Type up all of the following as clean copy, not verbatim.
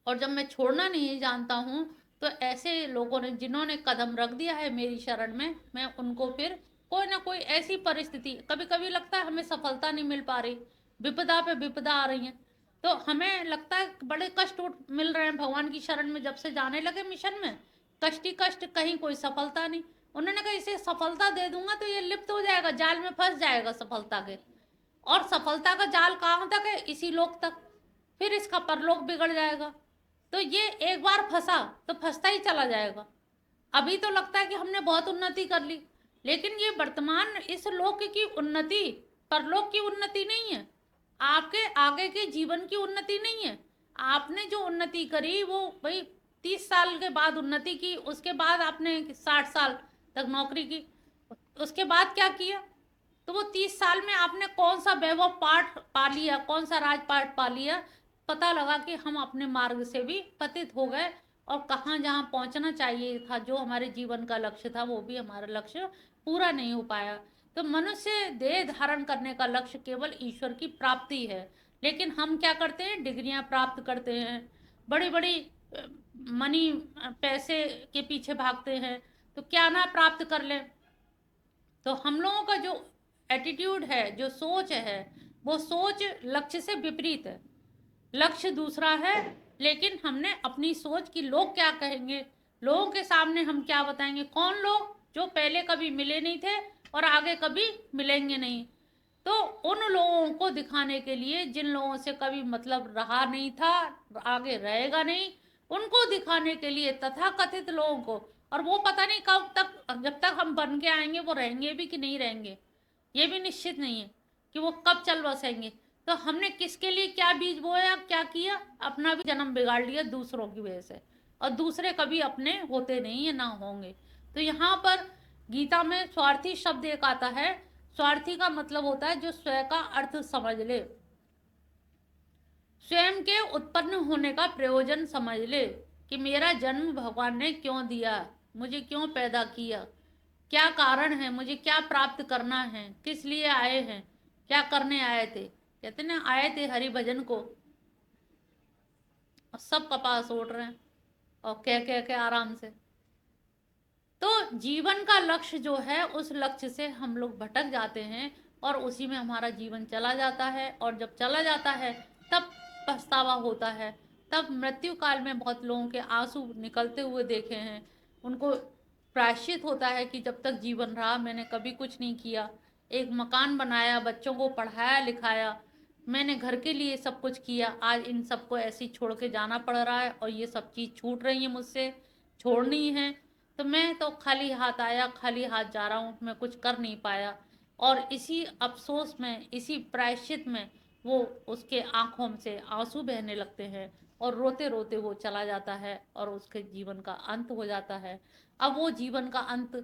और जब मैं छोड़ना नहीं जानता हूँ, तो ऐसे लोगों ने जिन्होंने कदम रख दिया है मेरी शरण में, मैं उनको फिर कोई ना कोई ऐसी परिस्थिति, कभी कभी लगता है हमें सफलता नहीं मिल पा रही, विपदा पे विपदा आ रही है, तो हमें लगता है बड़े कष्ट मिल रहे हैं भगवान की शरण में। जब से जाने लगे मिशन में, कष्ट ही कष्ट, कहीं कोई सफलता नहीं। उन्होंने कहा इसे सफलता दे दूंगा तो ये लिप्त हो जाएगा, जाल में फंस जाएगा सफलता के। और सफलता का जाल कहाँ तक है? इसी लोक तक। फिर इसका परलोक बिगड़ जाएगा। तो ये एक बार फंसा तो फंसता ही चला जाएगा। अभी तो लगता है कि हमने बहुत उन्नति कर ली, लेकिन ये वर्तमान इस लोक की उन्नति परलोक की उन्नति नहीं है, आपके आगे के जीवन की उन्नति नहीं है। आपने जो उन्नति करी वो भाई 30 साल के बाद उन्नति की, उसके बाद आपने 60 साल तक नौकरी की, उसके बाद क्या किया? तो वो 30 साल में आपने कौन सा वैभव पाठ पा लिया, कौन सा राजपाट पा लिया? पता लगा कि हम अपने मार्ग से भी पतित हो गए, और कहाँ जहाँ पहुँचना चाहिए था, जो हमारे जीवन का लक्ष्य था, वो भी हमारा लक्ष्य पूरा नहीं हो पाया। तो मनुष्य देह धारण करने का लक्ष्य केवल ईश्वर की प्राप्ति है, लेकिन हम क्या करते हैं? डिग्रियां प्राप्त करते हैं, बड़ी बड़ी मनी, पैसे के पीछे भागते हैं, तो क्या ना प्राप्त कर लें। तो हम लोगों का जो एटीट्यूड है, जो सोच है, वो सोच लक्ष्य से विपरीत है। लक्ष्य दूसरा है, लेकिन हमने अपनी सोच की लोग क्या कहेंगे, लोगों के सामने हम क्या बताएंगे? कौन लोग? जो पहले कभी मिले नहीं थे और आगे कभी मिलेंगे नहीं। तो उन लोगों को दिखाने के लिए, जिन लोगों से कभी मतलब रहा नहीं था, आगे रहेगा नहीं, उनको दिखाने के लिए तथाकथित लोगों को। और वो पता नहीं कब तक, जब तक हम बन के आएंगे वो रहेंगे भी कि नहीं रहेंगे, ये भी निश्चित नहीं है कि वो कब चल बसेंगे। तो हमने किसके लिए क्या बीज बोया, क्या किया? अपना भी जन्म बिगाड़ लिया दूसरों की वजह से, और दूसरे कभी अपने होते नहीं है, ना होंगे। तो यहाँ पर गीता में स्वार्थी शब्द एक आता है। स्वार्थी का मतलब होता है जो स्वयं का अर्थ समझ ले, स्वयं के उत्पन्न होने का प्रयोजन समझ ले, कि मेरा जन्म भगवान ने क्यों दिया, मुझे क्यों पैदा किया, क्या कारण है, मुझे क्या प्राप्त करना है, किस लिए आए हैं, क्या करने आए थे। कहते ना, आए थे हरि भजन को, और सब कपास ओढ़ रहे हैं और कह कह के आराम से। तो जीवन का लक्ष्य जो है, उस लक्ष्य से हम लोग भटक जाते हैं, और उसी में हमारा जीवन चला जाता है। और जब चला जाता है तब पछतावा होता है। तब मृत्यु काल में बहुत लोगों के आंसू निकलते हुए देखे हैं। उनको प्रायश्चित होता है कि जब तक जीवन रहा मैंने कभी कुछ नहीं किया, एक मकान बनाया, बच्चों को पढ़ाया लिखाया, मैंने घर के लिए सब कुछ किया, आज इन सबको ऐसे ही छोड़ के जाना पड़ रहा है, और ये सब चीज़ छूट रही है मुझसे, छोड़नी है। तो मैं तो खाली हाथ आया, खाली हाथ जा रहा हूँ, मैं कुछ कर नहीं पाया। और इसी अफसोस में, इसी प्रायश्चित में वो, उसके आंखों से आंसू बहने लगते हैं, और रोते रोते वो चला जाता है, और उसके जीवन का अंत हो जाता है। अब वो जीवन का अंत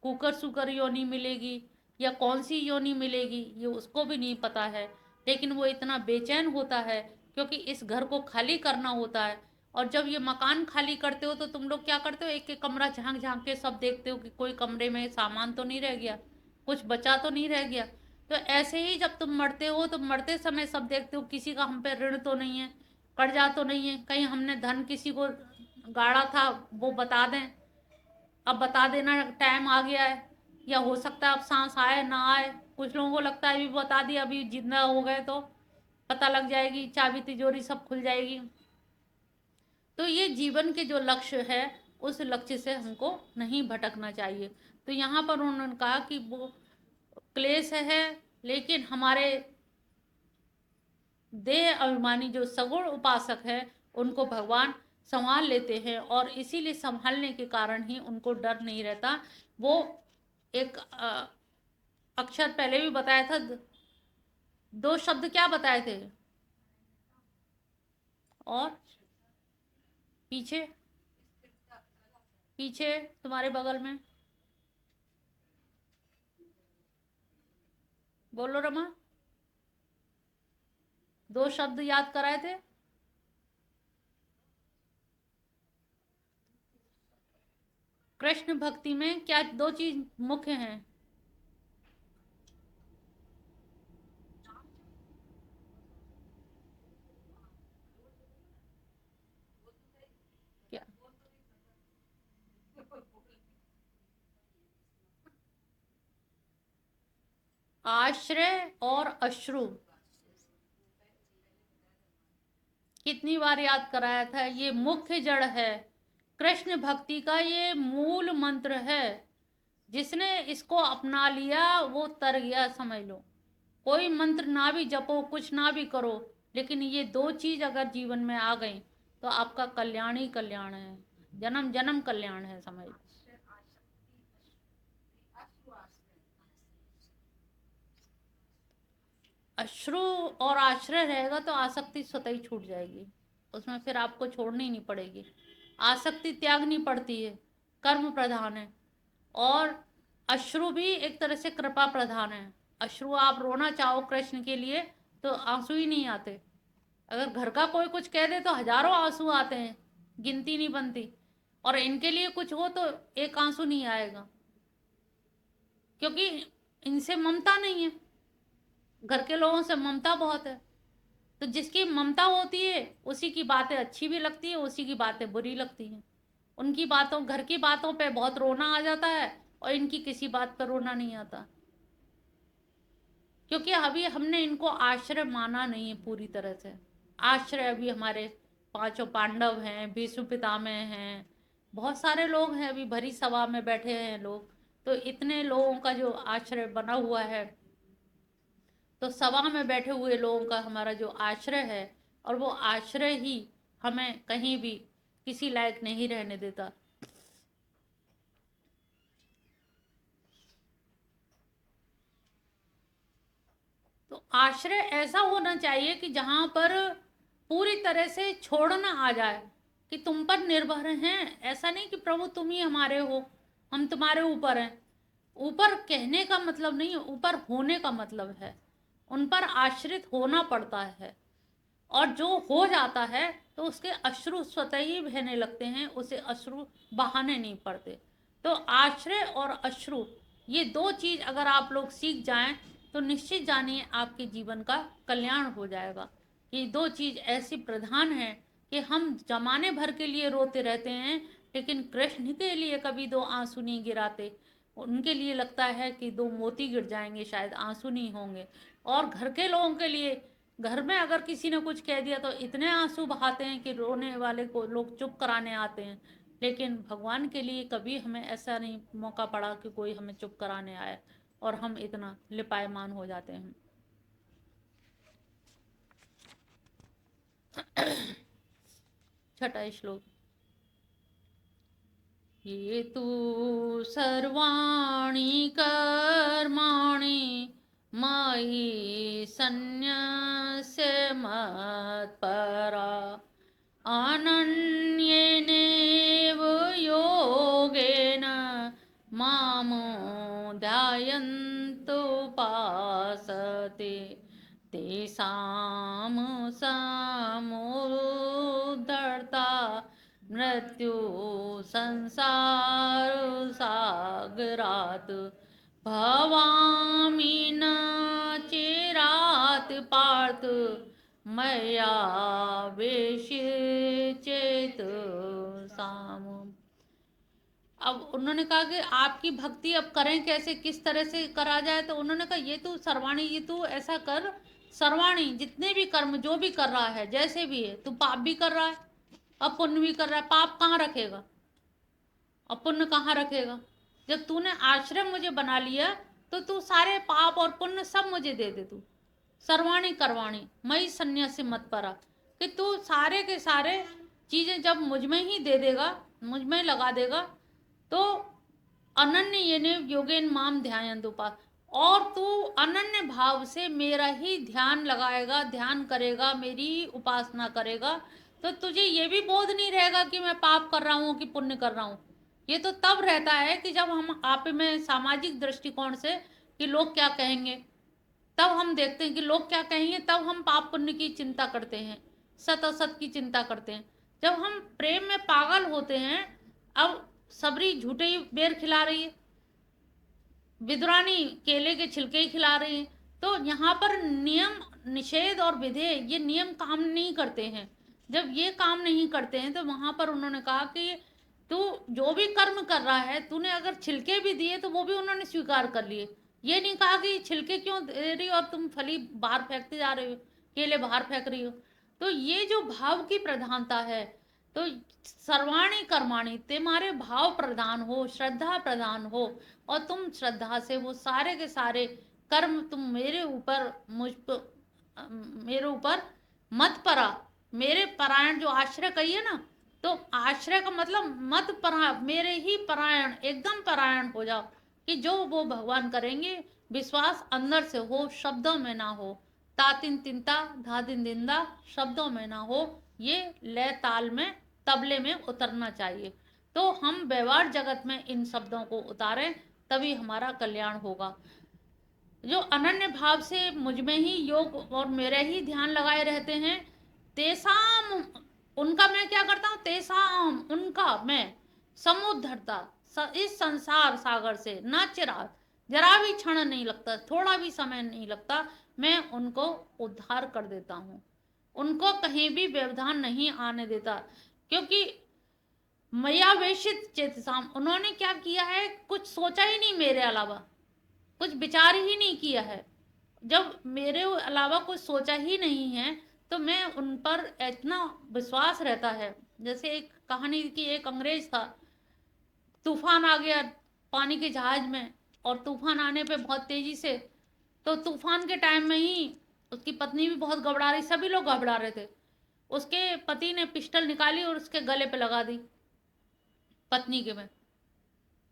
कुकर सुकर योनि मिलेगी या कौन सी योनि मिलेगी, ये उसको भी नहीं पता है। लेकिन वो इतना बेचैन होता है, क्योंकि इस घर को खाली करना होता है। और जब ये मकान खाली करते हो, तो तुम लोग क्या करते हो? एक एक कमरा झांक झांक के सब देखते हो कि कोई कमरे में सामान तो नहीं रह गया, कुछ बचा तो नहीं रह गया। तो ऐसे ही जब तुम मरते हो, तो मरते समय सब देखते हो किसी का हम पे ऋण तो नहीं है, कर्जा तो नहीं है, कहीं हमने धन किसी को गाड़ा था वो बता दें, अब बता देना टाइम आ गया है, या हो सकता है अब सांस आए ना आए। कुछ लोगों को लगता है अभी बता दिया, अभी जिंदा हो गए तो पता लग जाएगी, चाबी तिजोरी सब खुल जाएगी। तो ये जीवन के जो लक्ष्य है, उस लक्ष्य से हमको नहीं भटकना चाहिए। तो यहाँ पर उन्होंने कहा कि वो क्लेश है, लेकिन हमारे देह अभिमानी जो सगुण उपासक है, उनको भगवान संभाल लेते हैं, और इसीलिए संभालने के कारण ही उनको डर नहीं रहता। वो एक अक्षर पहले भी बताया था, दो शब्द क्या बताए थे? और पीछे, पीछे तुम्हारे बगल में, बोलो रमा, दो शब्द याद कराए थे। कृष्ण भक्ति में क्या दो चीज मुख्य हैं? आश्रय और अश्रु कितनी बार याद कराया था, ये मुख्य जड़ है कृष्ण भक्ति का, ये मूल मंत्र है। जिसने इसको अपना लिया वो तर गया, समझ लो। कोई मंत्र ना भी जपो, कुछ ना भी करो, लेकिन ये दो चीज अगर जीवन में आ गई तो आपका कल्याण ही कल्याण है, जन्म जन्म कल्याण है, समझ लो। अश्रु और आश्रय रहेगा तो आसक्ति स्वतः ही छूट जाएगी, उसमें फिर आपको छोड़नी नहीं पड़ेगी। आसक्ति त्यागनी पड़ती है, कर्म प्रधान है। और अश्रु भी एक तरह से कृपा प्रधान है। अश्रु आप रोना चाहो कृष्ण के लिए तो आंसू ही नहीं आते। अगर घर का कोई कुछ कह दे तो हजारों आंसू आते हैं, गिनती नहीं बनती। और इनके लिए कुछ हो तो एक आंसू नहीं आएगा, क्योंकि इनसे ममता नहीं है। घर के लोगों से ममता बहुत है, तो जिसकी ममता होती है उसी की बातें अच्छी भी लगती है, उसी की बातें बुरी लगती हैं। उनकी बातों, घर की बातों पे बहुत रोना आ जाता है और इनकी किसी बात पर रोना नहीं आता, क्योंकि अभी हमने इनको आश्रय माना नहीं है पूरी तरह से। आश्रय अभी हमारे पांचों पांडव हैं, भीष्म पितामह हैं, बहुत सारे लोग हैं, अभी भरी सभा में बैठे हैं लोग, तो इतने लोगों का जो आश्रय बना हुआ है, तो सभा में बैठे हुए लोगों का हमारा जो आश्रय है, और वो आश्रय ही हमें कहीं भी किसी लायक नहीं रहने देता। तो आश्रय ऐसा होना चाहिए कि जहां पर पूरी तरह से छोड़ना आ जाए, कि तुम पर निर्भर हैं। ऐसा नहीं कि प्रभु तुम ही हमारे हो, हम तुम्हारे ऊपर हैं। ऊपर कहने का मतलब नहीं है, ऊपर होने का मतलब है। उन पर आश्रित होना पड़ता है, और जो हो जाता है तो उसके अश्रु स्वतः ही बहने लगते हैं, उसे अश्रु बहाने नहीं पड़ते। तो आश्रय और अश्रु, ये दो चीज अगर आप लोग सीख जाएं तो निश्चित जानिए आपके जीवन का कल्याण हो जाएगा। ये दो चीज ऐसी प्रधान है कि हम जमाने भर के लिए रोते रहते हैं, लेकिन कृष्ण के लिए कभी दो आंसू नहीं गिराते। उनके लिए लगता है कि दो मोती गिर जाएंगे, शायद आंसू नहीं होंगे। और घर के लोगों के लिए, घर में अगर किसी ने कुछ कह दिया तो इतने आंसू बहाते हैं कि रोने वाले को लोग चुप कराने आते हैं। लेकिन भगवान के लिए कभी हमें ऐसा नहीं मौका पड़ा कि कोई हमें चुप कराने आए, और हम इतना लिपायमान हो जाते हैं। छठा श्लोक। ये तु सर्वाणि कर्माणि मयि सन्न्यस्य मत्परा अनन्येनैव योगेन मां ध्यायन्तुपासते तेषां समुद्धरता मृत्यु संसार सागरात् भवामि न चिरात् पार्थ मया वेशिचेत साम। अब उन्होंने कहा कि आपकी भक्ति अब करें कैसे, किस तरह से करा जाए। तो उन्होंने कहा ये तू सर्वाणी, ये तू ऐसा कर, सर्वाणी जितने भी कर्म जो भी कर रहा है, जैसे भी है, तू पाप भी कर रहा है और पुण्य भी कर रहा है, पाप कहाँ रखेगा और पुण्य कहाँ रखेगा। जब तूने आश्रय मुझे बना लिया तो तू सारे पाप और पुण्य सब मुझे दे दे। तू सर्वाणी करवाणी मई सन्यासी मत परा, कि तू सारे के सारे चीजें जब मुझ में ही दे देगा, मुझ में लगा देगा, तो अनन्य येने योगेन माम ध्यायन्तुपा, और तू अनन्य भाव से मेरा ही ध्यान लगाएगा, ध्यान करेगा, मेरी ही उपासना करेगा, तो तुझे ये भी बोध नहीं रहेगा कि मैं पाप कर रहा हूँ कि पुण्य कर रहा हूँ। ये तो तब रहता है कि जब हम आप में सामाजिक दृष्टिकोण से कि लोग क्या कहेंगे, तब हम देखते हैं कि लोग क्या कहेंगे, तब हम पाप पुण्य की चिंता करते हैं, सत असत की चिंता करते हैं। जब हम प्रेम में पागल होते हैं, अब सबरी झूठे ही बेर खिला रही है, विदुरानी केले के छिलके ही खिला रही है। तो यहाँ पर नियम निषेध और विधेय, ये नियम काम नहीं करते हैं। जब ये काम नहीं करते हैं तो वहां पर उन्होंने कहा कि तू जो भी कर्म कर रहा है, तूने अगर छिलके भी दिए तो वो भी उन्होंने स्वीकार कर लिए। ये नहीं कहा कि छिलके क्यों दे रही हो और तुम फली बाहर फेंकते जा रहे हो, केले बाहर फेंक रही हो। तो ये जो भाव की प्रधानता है, तो सर्वाणी कर्माणी तुम्हारे भाव प्रधान हो, श्रद्धा प्रधान हो, और तुम श्रद्धा से वो सारे के सारे कर्म तुम मेरे ऊपर मेरे ऊपर मत परा, मेरे परायण जो आश्रय कही है ना, तो आश्रय का मतलब मत परा, मेरे ही परायण, एकदम परायण हो जाओ कि जो वो भगवान करेंगे विश्वास अंदर से हो, शब्दों में ना हो। तातिन तिनता धादिन दिंदा शब्दों में ना हो, ये लय ताल में तबले में उतरना चाहिए। तो हम व्यवहार जगत में इन शब्दों को उतारें, तभी हमारा कल्याण होगा। जो अनन्य भाव से मुझ में ही योग और मेरे ही ध्यान लगाए रहते हैं, तेसाम, उनका मैं क्या करता हूँ, तेसाम उनका मैं समुद्धरता, इस संसार सागर से ना चिराग, जरा भी क्षण नहीं लगता, थोड़ा भी समय नहीं लगता, मैं उनको उद्धार कर देता हूँ, उनको कहीं भी व्यवधान नहीं आने देता। क्योंकि मयावेशित चेतसाम, उन्होंने क्या किया है, कुछ सोचा ही नहीं मेरे अलावा, कुछ विचार ही नहीं किया है। जब मेरे अलावा कुछ सोचा ही नहीं है, तो मैं उन पर इतना विश्वास रहता है। जैसे एक कहानी की, एक अंग्रेज था, तूफान आ गया पानी के जहाज में, और तूफान आने पे बहुत तेजी से, तो तूफान के टाइम में ही उसकी पत्नी भी बहुत घबरा रही, सभी लोग घबरा रहे थे। उसके पति ने पिस्टल निकाली और उसके गले पे लगा दी, पत्नी के में।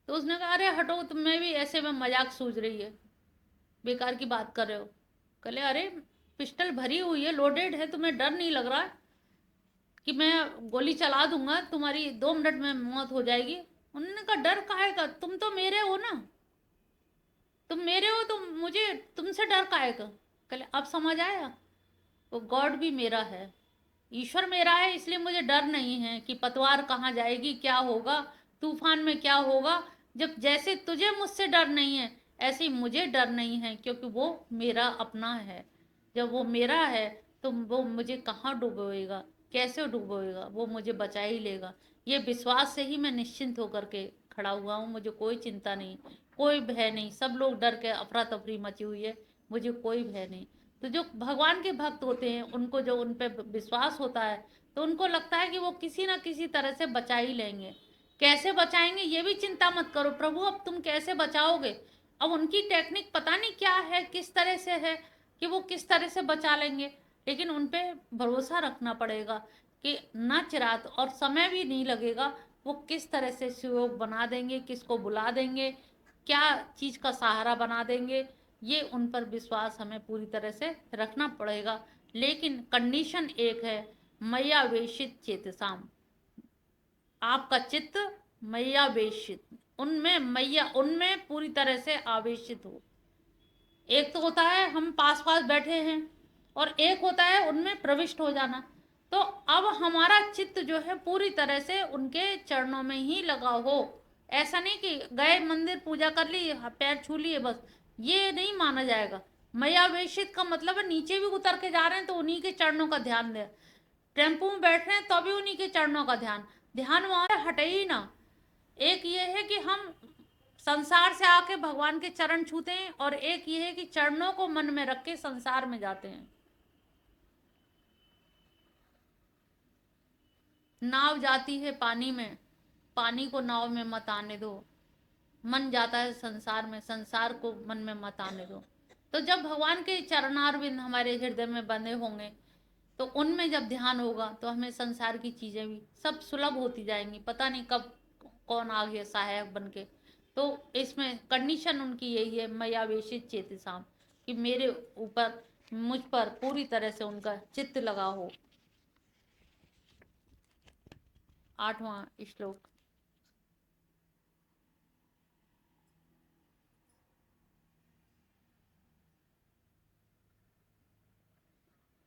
तो उसने कहा, अरे हटो, तुम्हें भी ऐसे में मजाक सूझ रही है, बेकार की बात कर रहे हो। कहले, अरे पिस्टल भरी हुई है, लोडेड है, तुम्हें डर नहीं लग रहा कि मैं गोली चला दूंगा, तुम्हारी 2 मिनट में मौत हो जाएगी। उन्होंने कहा, डर काहे का, तुम तो मेरे हो ना, तुम मेरे हो, तो मुझे तुमसे डर काहे का। कहले, अब समझ आया, वो गॉड भी मेरा है, ईश्वर मेरा है, इसलिए मुझे डर नहीं है कि पतवार कहाँ जाएगी, क्या होगा, तूफान में क्या होगा। जब जैसे तुझे मुझसे डर नहीं है, ऐसे ही मुझे डर नहीं है, क्योंकि वो मेरा अपना है। जब वो मेरा है, तो वो मुझे कहाँ डुबोएगा, कैसे डुबोएगा, वो मुझे बचा ही लेगा। ये विश्वास से ही मैं निश्चिंत होकर के खड़ा हुआ हूँ, मुझे कोई चिंता नहीं, कोई भय नहीं। सब लोग डर के अफरा तफरी मची हुई है, मुझे कोई भय नहीं। तो जो भगवान के भक्त होते हैं, उनको जो उन पे विश्वास होता है, तो उनको लगता है कि वो किसी ना किसी तरह से बचा ही लेंगे। कैसे बचाएंगे ये भी चिंता मत करो, प्रभु अब तुम कैसे बचाओगे। अब उनकी टेक्निक पता नहीं क्या है, किस तरह से है कि वो किस तरह से बचा लेंगे, लेकिन उन पे भरोसा रखना पड़ेगा कि ना चिरात और समय भी नहीं लगेगा, वो किस तरह से सहयोग बना देंगे, किसको बुला देंगे, क्या चीज का सहारा बना देंगे। ये उन पर विश्वास हमें पूरी तरह से रखना पड़ेगा। लेकिन कंडीशन एक है, मैया वेशित चेतसाम, आपका चित्त मैया वेशित, उनमें मैया, उनमें पूरी तरह से आवेशित हो। एक तो होता है हम पास पास बैठे हैं, और एक होता है उनमें प्रविष्ट हो जाना। तो अब हमारा चित्त जो है पूरी तरह से उनके चरणों में ही लगा हो। ऐसा नहीं कि गए मंदिर पूजा कर ली, पैर छू लिए बस, ये नहीं माना जाएगा। मयावेशित का मतलब है नीचे भी उतर के जा रहे हैं तो उन्हीं के चरणों का ध्यान दे, टेम्पो में बैठ रहे हैं तो भी उन्हीं के चरणों का ध्यान, ध्यान वहां से हटे ही ना। एक ये है कि हम संसार से आके भगवान के चरण छूते हैं, और एक ये है कि चरणों को मन में रख के संसार में जाते हैं। नाव जाती है पानी में, पानी को नाव में मत आने दो। मन जाता है संसार में, संसार को मन में मत आने दो। तो जब भगवान के चरणारविंद हमारे हृदय में बंधे होंगे, तो उनमें जब ध्यान होगा, तो हमें संसार की चीजें भी सब सुलभ होती जाएंगी, पता नहीं कब कौन आ गया सहायक बन के। तो इसमें कंडीशन उनकी यही है, मयावेशित चेतसाम, कि मेरे ऊपर, मुझ पर पूरी तरह से उनका चित्त लगा हो। 8वां श्लोक।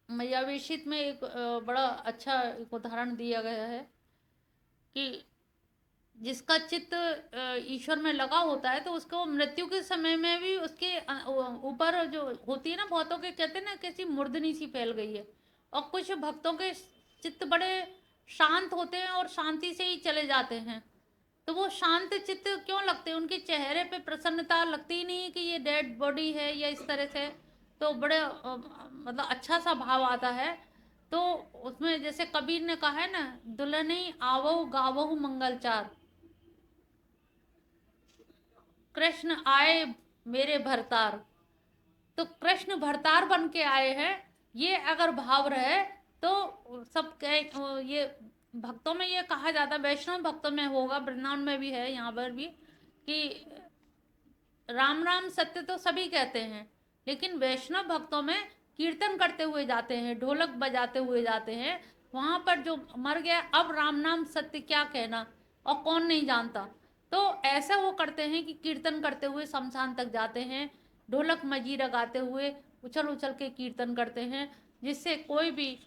मयावेशित में एक बड़ा अच्छा एक उदाहरण दिया गया है कि जिसका चित्त ईश्वर में लगा होता है, तो उसको मृत्यु के समय में भी उसके ऊपर जो होती है ना, बहुतों के कहते हैं ना कैसी मूर्धनी सी फैल गई है, और कुछ भक्तों के चित्त बड़े शांत होते हैं और शांति से ही चले जाते हैं। तो वो शांत चित्त क्यों लगते हैं? उनके चेहरे पे प्रसन्नता लगती ही नहीं कि ये डेड बॉडी है या इस तरह से। तो बड़े मतलब अच्छा सा भाव आता है। तो उसमें जैसे कबीर ने कहा है ना, दुल्हनी आवो गावो मंगलचार, कृष्ण आए मेरे भरतार। तो कृष्ण भरतार बन के आए हैं, ये अगर भाव रहे तो सब ये भक्तों में ये कहा जाता है, वैष्णव भक्तों में होगा, वृंदावन में भी है, यहाँ पर भी, कि राम राम सत्य तो सभी कहते हैं, लेकिन वैष्णव भक्तों में कीर्तन करते हुए जाते हैं, ढोलक बजाते हुए जाते हैं। वहां पर जो मर गया, अब राम नाम सत्य क्या कहना, और कौन नहीं जानता। तो ऐसा वो करते हैं कि कीर्तन करते हुए शमशान तक जाते हैं, ढोलक मजीरा गाते हुए उछल उछल के कीर्तन करते हैं, जिससे कोई भी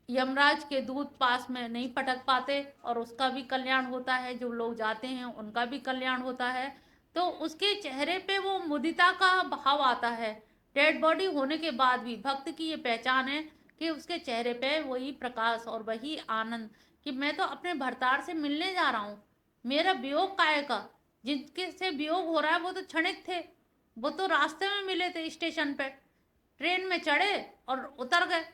यमराज के दूत पास में नहीं पटक पाते, और उसका भी कल्याण होता है, जो लोग जाते हैं उनका भी कल्याण होता है। तो उसके चेहरे पे वो मुदिता का भाव आता है। डेड बॉडी होने के बाद भी भक्त की ये पहचान है कि उसके चेहरे पे वही प्रकाश और वही आनंद, कि मैं तो अपने भरतार से मिलने जा रहा हूँ, मेरा वियोग काय का। जिनके से वियोग हो रहा है वो तो क्षणिक थे, वो तो रास्ते में मिले थे, स्टेशन पे ट्रेन में चढ़े और उतर गए।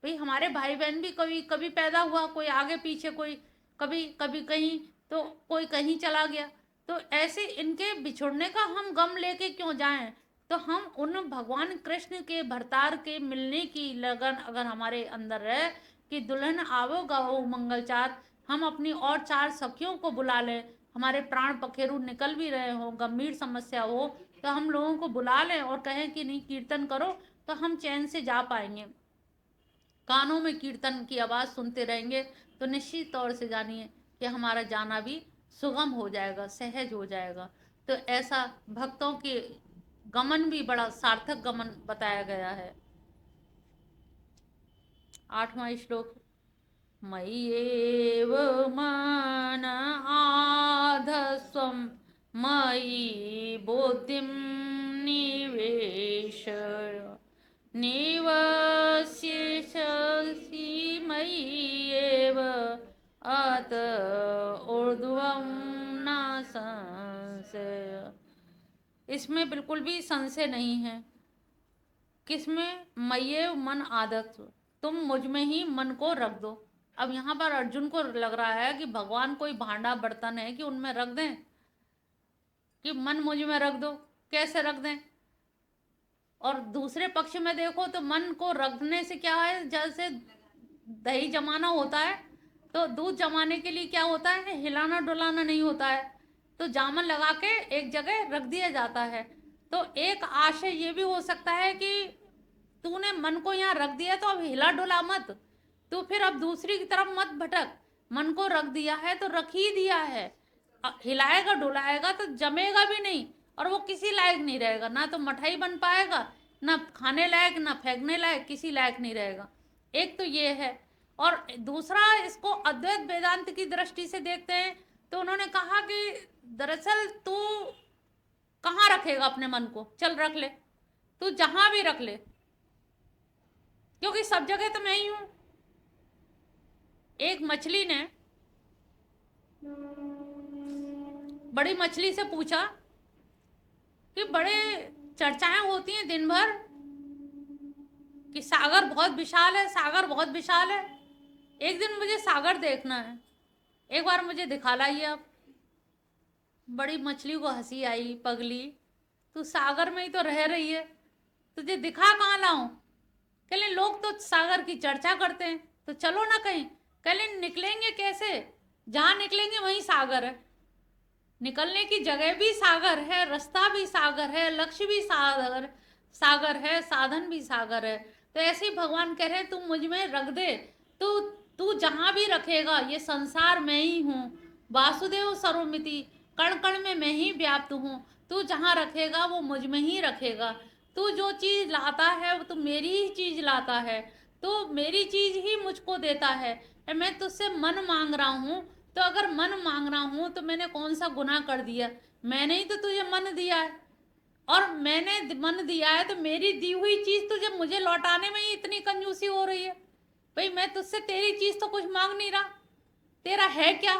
भाई हमारे भाई बहन भी कभी कभी पैदा हुआ, कोई आगे पीछे, कोई कभी कभी कहीं, तो कोई कहीं चला गया। तो ऐसे इनके बिछुड़ने का हम गम लेके क्यों जाएं? तो हम उन भगवान कृष्ण के भरतार के मिलने की लगन अगर हमारे अंदर है कि दुल्हन आवो गाओ मंगलचार, हम अपनी और चार सखियों को बुला लें, हमारे प्राण पखेरु निकल भी रहे हो, गंभीर समस्या हो, तो हम लोगों को बुला लें और कहें कि नहीं कीर्तन करो, तो हम चैन से जा पाएंगे। कानों में कीर्तन की आवाज़ सुनते रहेंगे तो निश्चित तौर से जानिए कि हमारा जाना भी सुगम हो जाएगा, सहज हो जाएगा। तो ऐसा भक्तों के गमन भी बड़ा सार्थक गमन बताया गया है। 8वां श्लोक, मय्येव मन आधस्वं मयि बुद्धिं निवेश निवसिष्यसि मय्येव अत ऊर्ध्वं न संशय। इसमें बिल्कुल भी संशय नहीं है। किसमें? मय्येव मन आदत, तुम मुझ में ही मन को रख दो। अब यहाँ पर अर्जुन को लग रहा है कि भगवान कोई भांडा बर्तन है कि उनमें रख दें, कि मन मुझ में रख दो, कैसे रख दें? और दूसरे पक्ष में देखो तो मन को रखने से क्या है, जैसे दही जमाना होता है तो दूध जमाने के लिए क्या होता है, हिलाना डुलाना नहीं होता है, तो जामन लगा के एक जगह रख दिया जाता है। तो एक आशय ये भी हो सकता है कि तूने मन को यहाँ रख दिया तो अब हिला डुला मत, तो फिर अब दूसरी की तरफ मत भटक, मन को रख दिया है तो रख ही दिया है, हिलाएगा डुलाएगा तो जमेगा भी नहीं, और वो किसी लायक नहीं रहेगा, ना तो मठाई बन पाएगा, ना खाने लायक, ना फेंकने लायक, किसी लायक नहीं रहेगा। एक तो ये है। और दूसरा, इसको अद्वैत वेदांत की दृष्टि से देखते हैं तो उन्होंने कहा कि दरअसल तू कहाँ रखेगा अपने मन को, चल रख ले, तू जहां भी रख ले, क्योंकि सब जगह तो मैं ही हूं। एक मछली ने बड़ी मछली से पूछा कि बड़े चर्चाएं होती हैं दिन भर कि सागर बहुत विशाल है, सागर बहुत विशाल है, एक दिन मुझे सागर देखना है, एक बार मुझे दिखा लाइए आप। बड़ी मछली को हंसी आई, पगली तू सागर में ही तो रह रही है, तुझे दिखा कहाँ लाऊं? कहले लोग तो सागर की चर्चा करते हैं, तो चलो ना कहीं। कहले निकलेंगे कैसे? जहां निकलेंगे वहीं सागर है, निकलने की जगह भी सागर है, रास्ता भी सागर है, लक्ष्य भी सागर सागर है, साधन भी सागर है। तो ऐसे ही भगवान कह रहे हैं तू मुझ में रख दे, तू तू जहां भी रखेगा, ये संसार मैं ही हूँ, वासुदेव सर्वमिति, कण कण में मैं ही व्याप्त हूँ, तू जहां रखेगा वो मुझ में ही रखेगा। तू जो चीज लाता है वो तो मेरी ही चीज लाता है, तो मेरी चीज ही मुझको देता है। मैं तुझसे मन मांग रहा हूँ, तो अगर मन मांग रहा हूं तो मैंने कौन सा गुनाह कर दिया? मैंने ही तो तुझे मन दिया है, और मैंने मन दिया है तो मेरी दी हुई चीज तुझे मुझे लौटाने में ही इतनी कंजूसी हो रही है। भाई मैं तुझसे तेरी चीज तो कुछ मांग नहीं रहा, तेरा है क्या?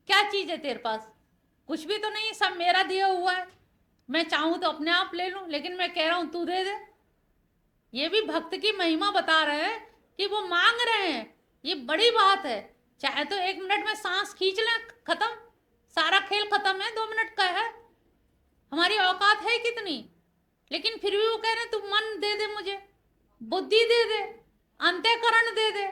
क्या चीज है तेरे पास? कुछ भी तो नहीं, सब मेरा दिया हुआ है। मैं चाहूं तो अपने आप ले लूं, लेकिन मैं कह रहा हूं तू दे दे। ये भी भक्त की महिमा बता रहे हैं कि वो मांग रहे हैं। ये बड़ी बात है। चाहे तो 1 मिनट में सांस खींच लें, खत्म, सारा खेल खत्म है, 2 मिनट का है। हमारी औकात है कितनी? लेकिन फिर भी वो कह रहे हैं तू मन दे दे, मुझे बुद्धि दे दे, अंतःकरण दे दे।